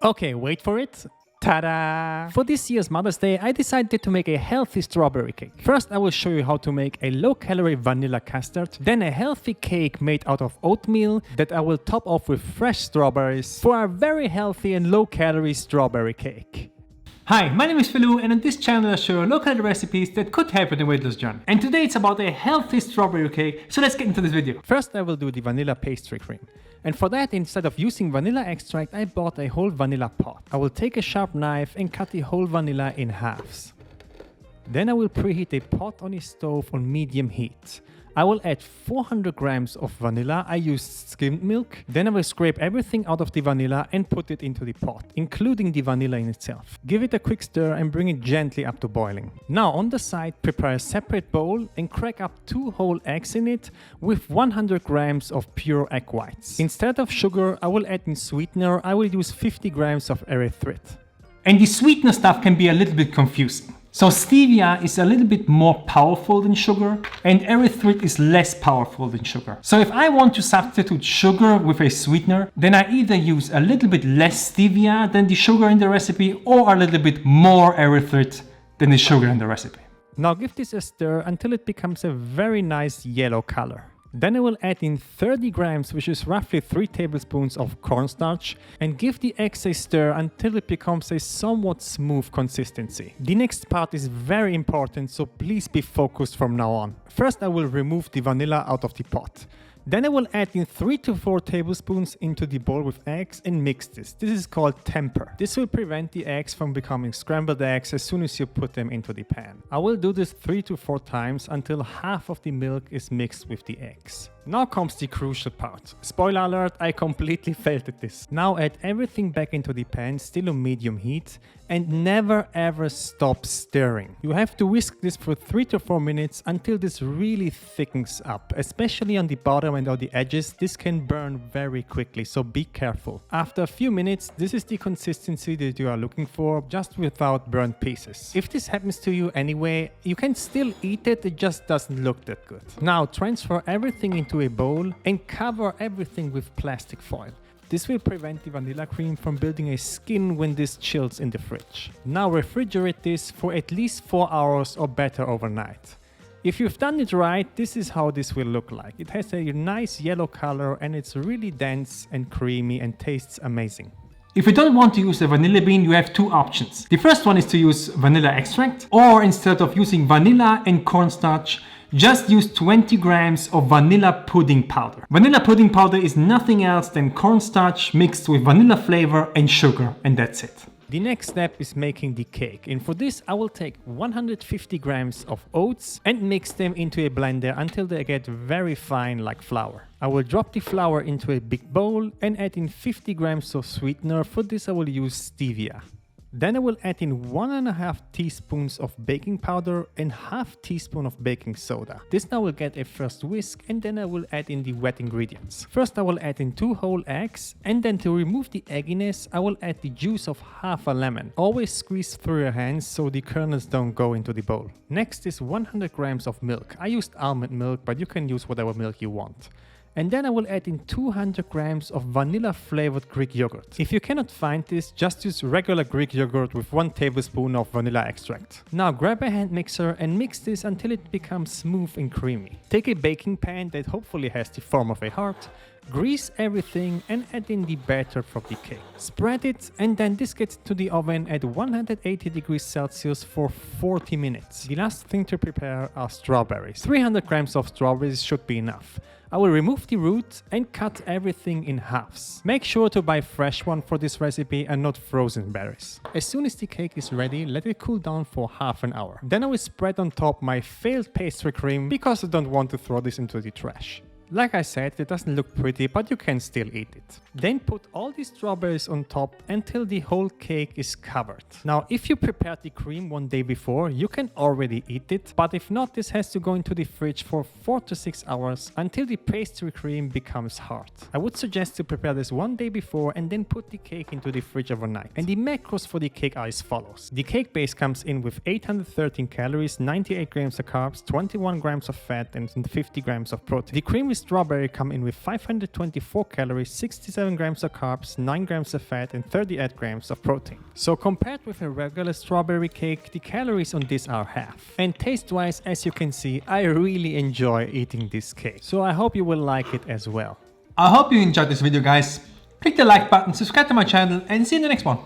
Okay, wait for it. Ta-da! For this year's Mother's Day, I decided to make a healthy strawberry cake. First, I will show you how to make a low-calorie vanilla custard, then a healthy cake made out of oatmeal that I will top off with fresh strawberries for a very healthy and low-calorie strawberry cake. Hi, my name is Felu, and on this channel I show low-calorie recipes that could help with the weight loss journey. And today it's about a healthy strawberry cake, so let's get into this video. First, I will do the vanilla pastry cream. And for that, instead of using vanilla extract, I bought a whole vanilla pot. I will take a sharp knife and cut the whole vanilla in halves. Then I will preheat a pot on a stove on medium heat. I will add 400 grams of vanilla. I used skimmed milk. Then I will scrape everything out of the vanilla and put it into the pot, including the vanilla in itself. Give it a quick stir and bring it gently up to boiling. Now on the side, prepare a separate bowl and crack up 2 whole eggs in it with 100 grams of pure egg whites. Instead of sugar, I will add in sweetener. I will use 50 grams of Erythrit. And the sweetener stuff can be a little bit confusing. So stevia is a little bit more powerful than sugar, and erythrit is less powerful than sugar. So if I want to substitute sugar with a sweetener, then I either use a little bit less stevia than the sugar in the recipe, or a little bit more erythrit than the sugar in the recipe. Now give this a stir until it becomes a very nice yellow color. Then I will add in 30 grams, which is roughly 3 tablespoons of cornstarch, and give the eggs a stir until it becomes a somewhat smooth consistency. The next part is very important, so please be focused from now on. First, I will remove the vanilla out of the pot. Then I will add in 3 to 4 tablespoons into the bowl with eggs and mix this. This is called temper. This will prevent the eggs from becoming scrambled eggs as soon as you put them into the pan. I will do this 3 to 4 times until half of the milk is mixed with the eggs. Now comes the crucial part. Spoiler alert, I completely failed at this. Now add everything back into the pan, still on medium heat, and never ever stop stirring. You have to whisk this for 3 to 4 minutes until this really thickens up, especially on the bottom and on the edges. This can burn very quickly, so be careful. After a few minutes, this is the consistency that you are looking for, just without burnt pieces. If this happens to you anyway, you can still eat it, it just doesn't look that good. Now transfer everything into a bowl and cover everything with plastic foil. This will prevent the vanilla cream from building a skin when this chills in the fridge. Now refrigerate this for at least 4 hours or better overnight. If you've done it right, this is how this will look like. It has a nice yellow color and it's really dense and creamy and tastes amazing. If you don't want to use a vanilla bean, you have 2 options. The first one is to use vanilla extract, or instead of using vanilla and cornstarch, just use 20 grams of vanilla pudding powder. Vanilla pudding powder is nothing else than cornstarch mixed with vanilla flavor and sugar, and that's it. The next step is making the cake, and for this I will take 150 grams of oats and mix them into a blender until they get very fine like flour. I will drop the flour into a big bowl and add in 50 grams of sweetener. For this I will use stevia. Then I will add in 1.5 teaspoons of baking powder and half teaspoon of baking soda. This now will get a first whisk, and then I will add in the wet ingredients. First I will add in 2 whole eggs, and then to remove the egginess I will add the juice of half a lemon. Always squeeze through your hands so the kernels don't go into the bowl. Next is 100 grams of milk. I used almond milk, but you can use whatever milk you want. And then I will add in 200 grams of vanilla flavored Greek yogurt. If you cannot find this, just use regular Greek yogurt with 1 tablespoon of vanilla extract. Now grab a hand mixer and mix this until it becomes smooth and creamy. Take a baking pan that hopefully has the form of a heart, grease everything and add in the batter from the cake. Spread it, and then this gets to the oven at 180 degrees Celsius for 40 minutes. The last thing to prepare are strawberries. 300 grams of strawberries should be enough. I will remove the root and cut everything in halves. Make sure to buy fresh one for this recipe and not frozen berries. As soon as the cake is ready, let it cool down for half an hour. Then I will spread on top my failed pastry cream because I don't want to throw this into the trash. Like I said, it doesn't look pretty, but you can still eat it. Then put all the strawberries on top until the whole cake is covered. Now, if you prepared the cream 1 day before, you can already eat it, but if not, this has to go into the fridge for 4 to 6 hours until the pastry cream becomes hard. I would suggest to prepare this 1 day before and then put the cake into the fridge overnight. And the macros for the cake are as follows. The cake base comes in with 813 calories, 98 grams of carbs, 21 grams of fat and 50 grams of protein. The cream is This strawberry come in with 524 calories, 67 grams of carbs, 9 grams of fat and 38 grams of protein. So compared with a regular strawberry cake, the calories on this are half. And taste-wise, as you can see, I really enjoy eating this cake. So I hope you will like it as well. I hope you enjoyed this video, guys. Click the like button, subscribe to my channel, and see you in the next one.